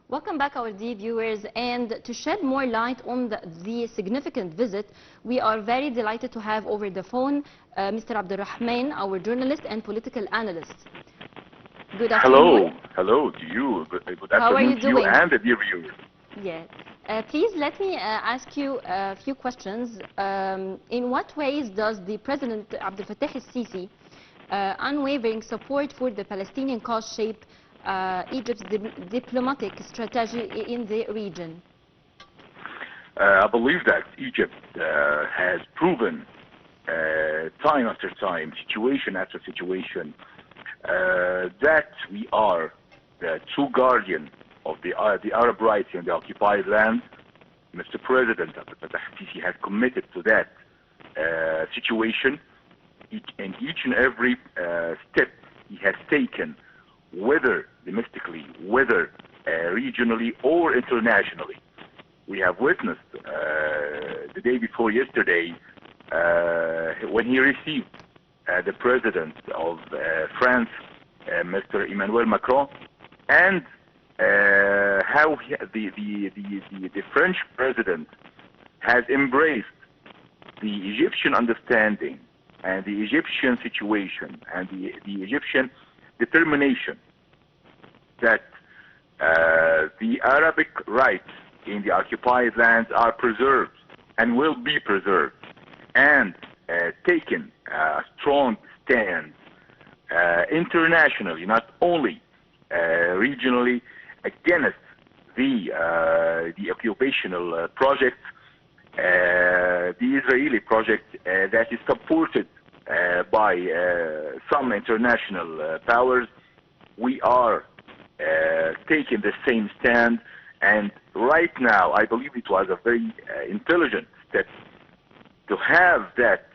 Welcome back, our dear viewers. And to shed more light on the significant visit, we are very delighted to have over the phone Mr. Rahman, our journalist and political analyst. Good afternoon. Hello to you. Good How are you afternoon to you doing? and the dear viewers. Yes. Please let me ask you a few questions. In what ways does the President Abdel al-Sisi unwavering support for the Palestinian cause shape Egypt's diplomatic strategy in the region? I believe that Egypt has proven time after time, situation after situation, that we are the true guardian of the Arab rights in the occupied land. Mr. President Abdel al-Sisi has committed to that situation, and each and every step he has taken, whether domestically, whether regionally or internationally. We have witnessed the day before yesterday when he received the president of France, Mr. Emmanuel Macron, and how the French president has embraced the Egyptian understanding and the Egyptian situation and the Egyptian determination that the Arabic rights in the occupied lands are preserved and will be preserved, and taken a strong stand internationally, not only regionally, against the occupational project, the Israeli project that is supported by some international powers. We are taking the same stand, and right now I believe it was a very intelligent step to have that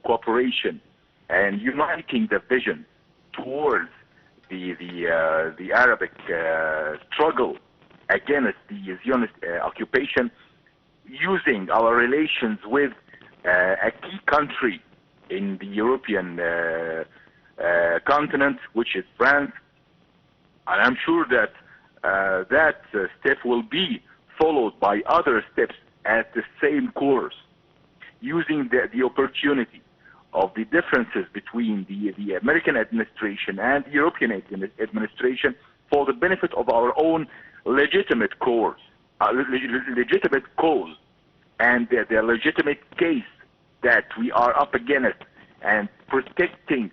cooperation and uniting the vision towards the Arabic struggle against the Zionist occupation, using our relations with a key country in the European continent, which is France. And I'm sure that that step will be followed by other steps at the same course, using the opportunity of the differences between the American administration and the European administration for the benefit of our own legitimate cause, legitimate cause, and the legitimate case that we are up against, and protecting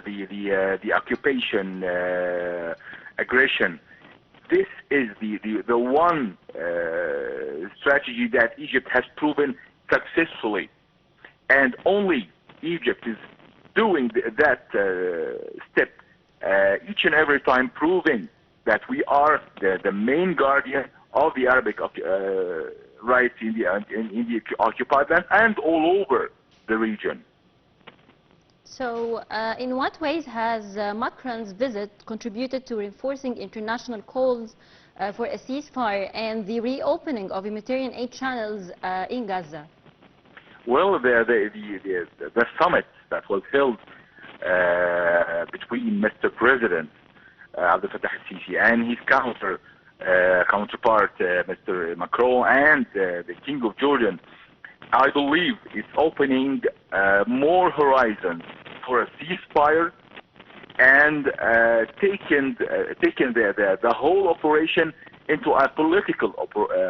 the occupation aggression. This is the one strategy that Egypt has proven successfully, and only Egypt is doing that step each and every time, proving that we are the main guardian of the Arabic rights in the occupied land and all over the region. So, in what ways has Macron's visit contributed to reinforcing international calls for a ceasefire and the reopening of humanitarian aid channels in Gaza? Well, the summit that was held between Mr. President Abdel al-Sisi and his counterpart, Mr. Macron, and the King of Jordan, I believe it's opening more horizons for a ceasefire, and taking the whole operation into a political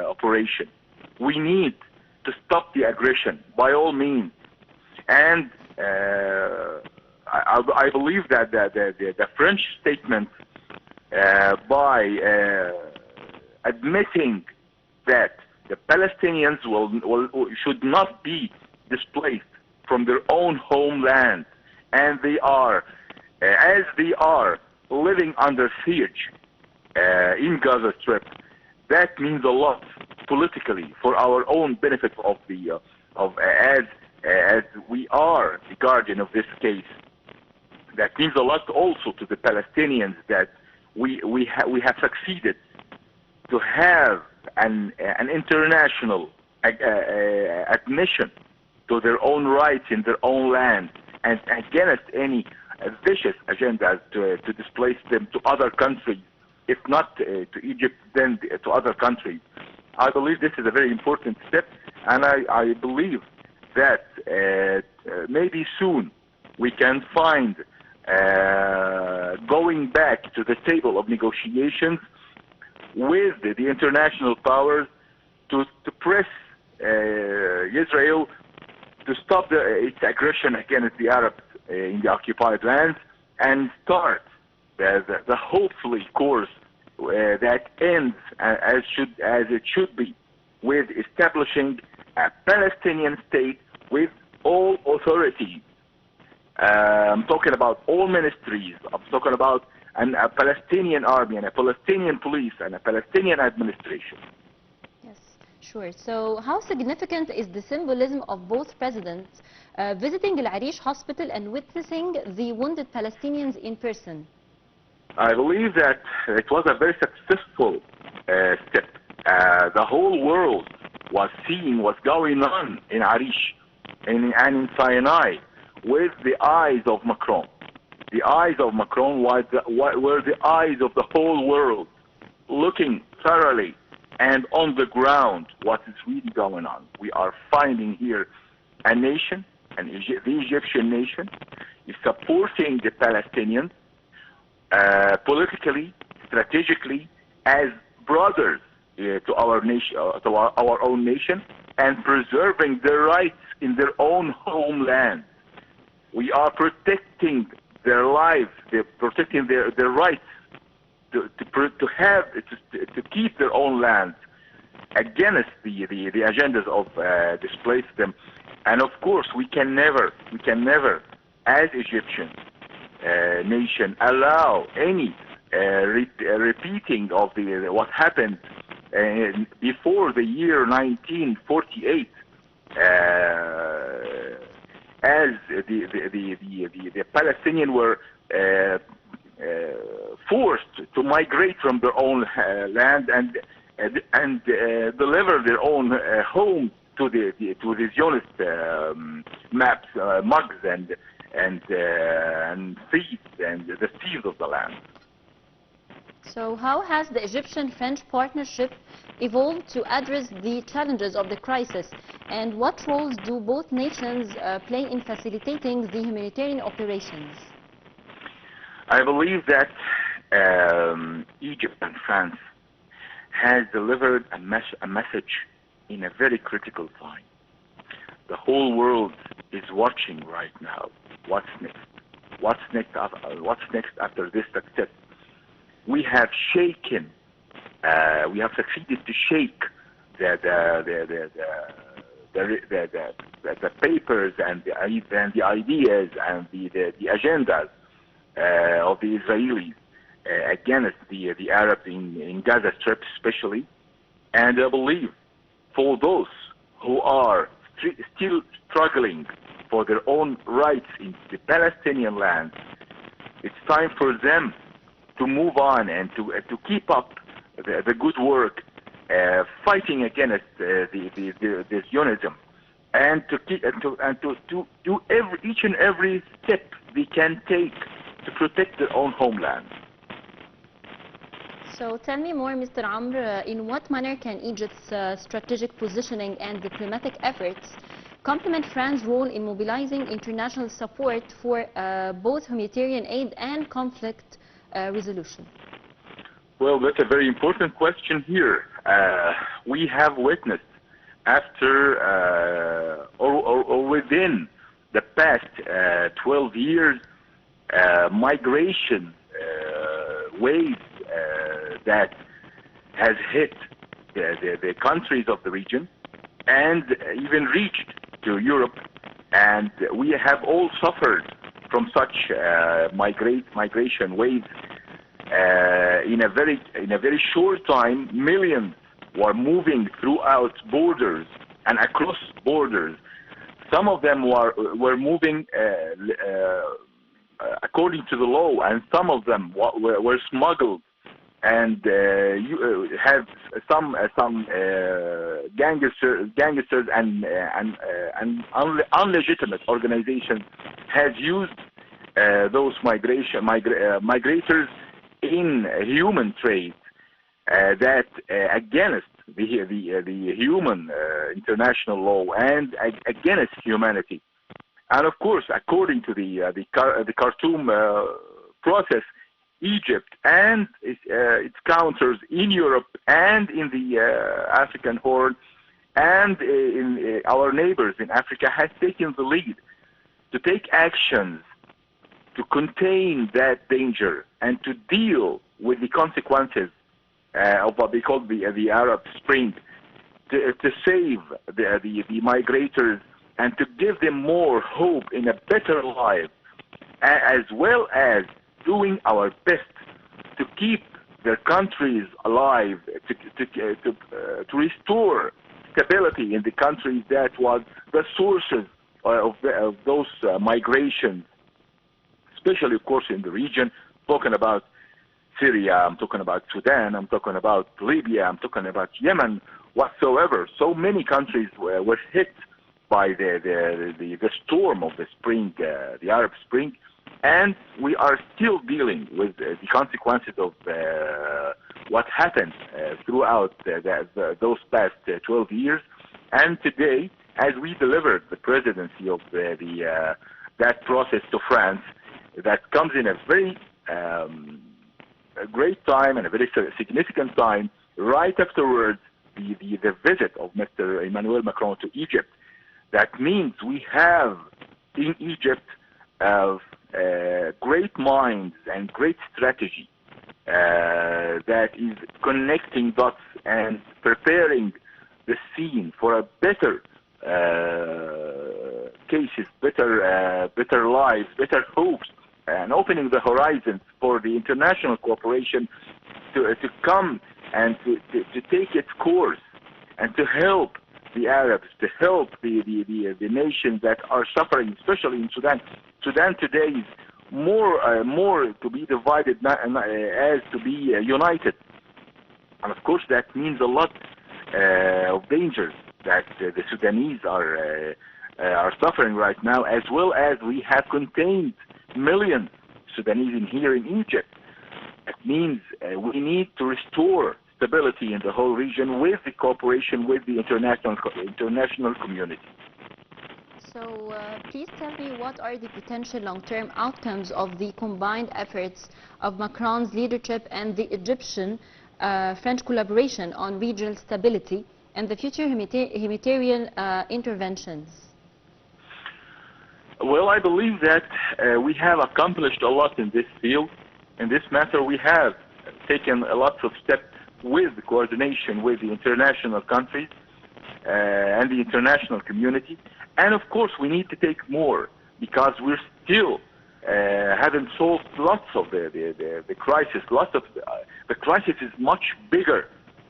operation. We need to stop the aggression by all means, and I believe that the French statement by admitting that the Palestinians should not be displaced from their own homeland, and they are, as they are living under siege in Gaza Strip, that means a lot politically for our own benefit as we are the guardian of this case. That means a lot also to the Palestinians, that we have succeeded to have an international admission to their own rights in their own land, and against any vicious agendas to displace them to other countries if not to Egypt, then to other countries. I believe this is a very important step, and I believe that maybe soon we can find going back to the table of negotiations with the international powers to press Israel to stop its aggression against the Arabs in the occupied lands and start the hopefully course that ends as it should be, with establishing a Palestinian state with all authority. I'm talking about all ministries. I'm talking about a Palestinian army and a Palestinian police and a Palestinian administration. Yes, sure. So how significant is the symbolism of both presidents visiting Al Arish hospital and witnessing the wounded Palestinians in person? I believe that it was a very successful step. The whole world was seeing what's going on in Arish and in Sinai with the eyes of Macron. The eyes of Macron were the eyes of the whole world, looking thoroughly and on the ground what is really going on. We are finding here a nation, the Egyptian nation, is supporting the Palestinians politically, strategically, as brothers to our nation, to our own nation, and preserving their rights in their own homeland. We are protecting their lives, they're protecting their rights to keep their own lands against the agendas of displace them. And of course, we can never, as Egyptians nation, allow any repeating of what happened before the year 1948. As the Palestinians were forced to migrate from their own land and deliver their own home to the Zionist maps, mugs and thieves and the thieves of the land. So how has the Egyptian-French partnership evolved to address the challenges of the crisis, and what roles do both nations play in facilitating the humanitarian operations? I believe that Egypt and France has delivered a message in a very critical time. The whole world is watching right now. What's next? What's next after this success? We have shaken. We have succeeded to shake the papers and the ideas and the agendas of the Israelis against the Arabs in Gaza Strip especially. And I believe for those who are still struggling for their own rights in the Palestinian land, it's time for them to move on and to keep up the good work, fighting against the Zionism, and to do each and every step they can take to protect their own homeland. So tell me more, Mr. Amr, in what manner can Egypt's strategic positioning and diplomatic efforts complement France's role in mobilizing international support for both humanitarian aid and conflict resolution? Well, that's a very important question here. We have witnessed after or within the past 12 years migration waves that has hit the countries of the region and even reached to Europe, and we have all suffered from such migration waves. In a very short time, millions were moving throughout borders and across borders. Some of them were moving according to the law, and some of them were smuggled. And you have some gangsters and unlegitimate organizations has used those migrators in human trade that against the human international law and against humanity. And of course, according to the Khartoum process, Egypt and its counters in Europe and in the African Horn and in our neighbors in Africa has taken the lead to take actions to contain that danger and to deal with the consequences of what they call the Arab Spring, to save the migrators and to give them more hope in a better life, as well as doing our best to keep their countries alive, to restore stability in the countries that was the sources of those migrations, especially, of course, in the region. Talking about Syria, I'm talking about Sudan, I'm talking about Libya, I'm talking about Yemen, whatsoever. So many countries were hit by the storm of the spring, the Arab Spring, and we are still dealing with the consequences of what happened throughout those past 12 years. And today, as we delivered the presidency of that process to France, that comes in a very a great time and a very significant time right afterwards the visit of Mr. Emmanuel Macron to Egypt. That means we have in Egypt great minds and great strategy that is connecting dots and preparing the scene for a better cases, better lives, better hopes, and opening the horizons for the international cooperation to come and to take its course and to help the Arabs, to help the nations that are suffering, especially in Sudan. Sudan today is more to be divided as to be united, and of course that means a lot of dangers that the Sudanese are suffering right now, as well as we have contained millions Sudanese in here in Egypt. It means we need to restore stability in the whole region with the cooperation with the international community. So please tell me, what are the potential long-term outcomes of the combined efforts of Macron's leadership and the Egyptian-French collaboration on regional stability and the future humanitarian interventions? Well, I believe that we have accomplished a lot in this field. In this matter, we have taken a lot of steps with coordination with the international countries and the international community. And of course, we need to take more, because we're still haven't solved lots of the crisis. Lots of the crisis is much bigger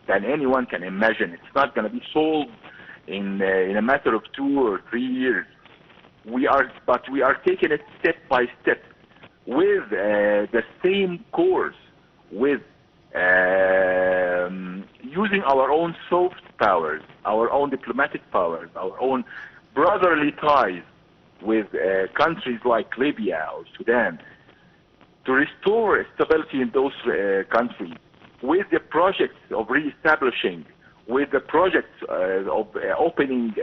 than anyone can imagine. It's not going to be solved in a matter of 2 or 3 years. But we are taking it step by step with the same course, with using our own soft powers, our own diplomatic powers, our own brotherly ties with countries like Libya or Sudan, to restore stability in those countries, with the projects of reestablishing, with the projects of opening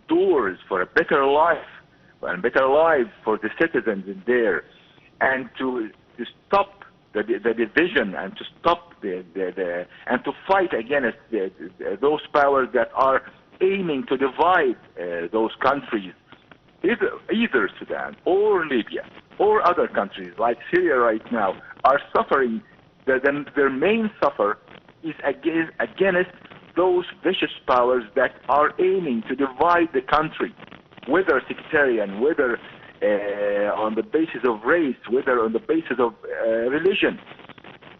doors for a better life and better lives for the citizens in there, and to stop the division and to stop and to fight against those powers that are aiming to divide those countries, either Sudan or Libya or other countries like Syria right now are suffering. Their main suffer is against those vicious powers that are aiming to divide the country, whether sectarian, whether on the basis of race, whether on the basis of religion.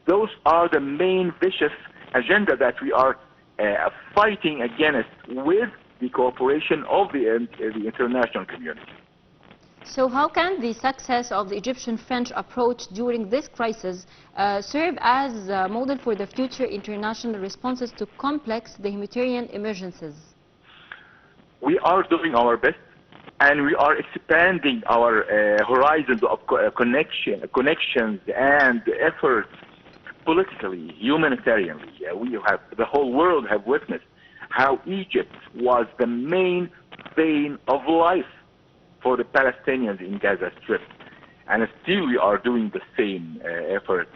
Those are the main vicious agenda that we are fighting against with the cooperation of the international community. So how can the success of the Egyptian-French approach during this crisis serve as a model for the future international responses to complex humanitarian emergencies? We are doing our best and we are expanding our horizons of connections and efforts politically, humanitarianly. The whole world have witnessed how Egypt was the main vein of life for the Palestinians in Gaza Strip, and still we are doing the same effort.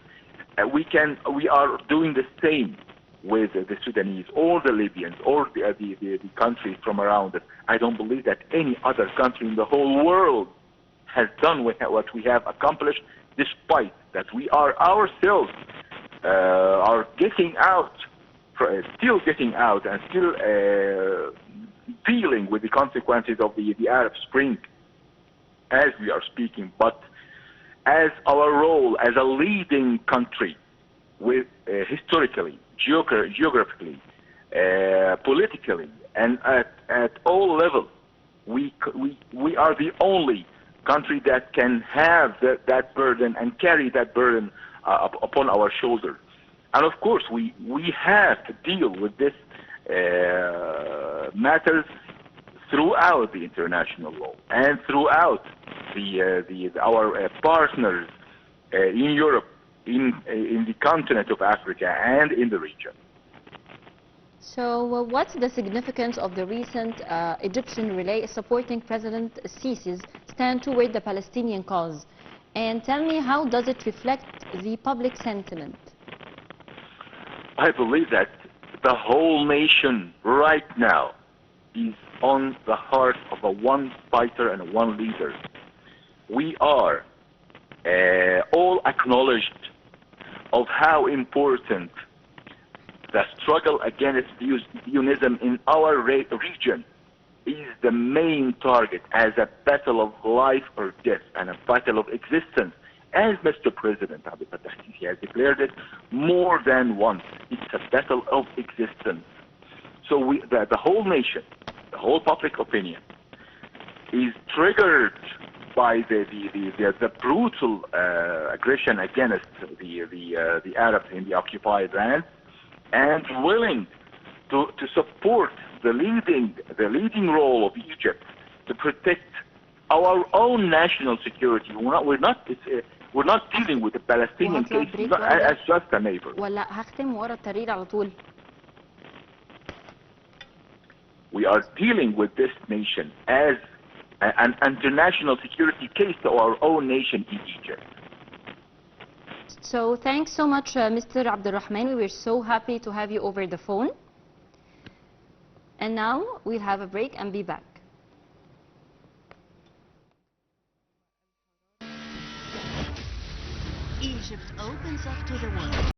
We are doing the same with the Sudanese, or the Libyans, or the countries from around it. I don't believe that any other country in the whole world has done what we have accomplished, despite that we are ourselves are getting out, still getting out, and still dealing with the consequences of the Arab Spring as we are speaking. But as our role as a leading country, with historically, geographically, politically, and at all levels, we are the only country that can have that burden and carry that burden upon our shoulders. And of course, we have to deal with this matters throughout the international law and throughout our partners in Europe, in the continent of Africa, and in the region. So what's the significance of the recent Egyptian relay supporting President Sisi's stand toward the Palestinian cause? And tell me, how does it reflect the public sentiment? I believe that the whole nation right now is on the heart of a one fighter and one leader. We are all acknowledged of how important the struggle against Zionism in our region is. The main target as a battle of life or death and a battle of existence, as Mr. President Abdel has declared it more than once. It's a battle of existence. So the whole nation, the whole public opinion, is triggered by the brutal aggression against the Arabs in the occupied land, and willing to support the leading role of Egypt to protect our own national security. We're not dealing with the Palestinian case as just a neighbor. ولا هختم ورا التقرير على طول. We are dealing with this nation as an international security case to our own nation in Egypt. So thanks so much, Mr. Abdel Rahman. We were so happy to have you over the phone. And now we'll have a break and be back. Egypt opens up to the world.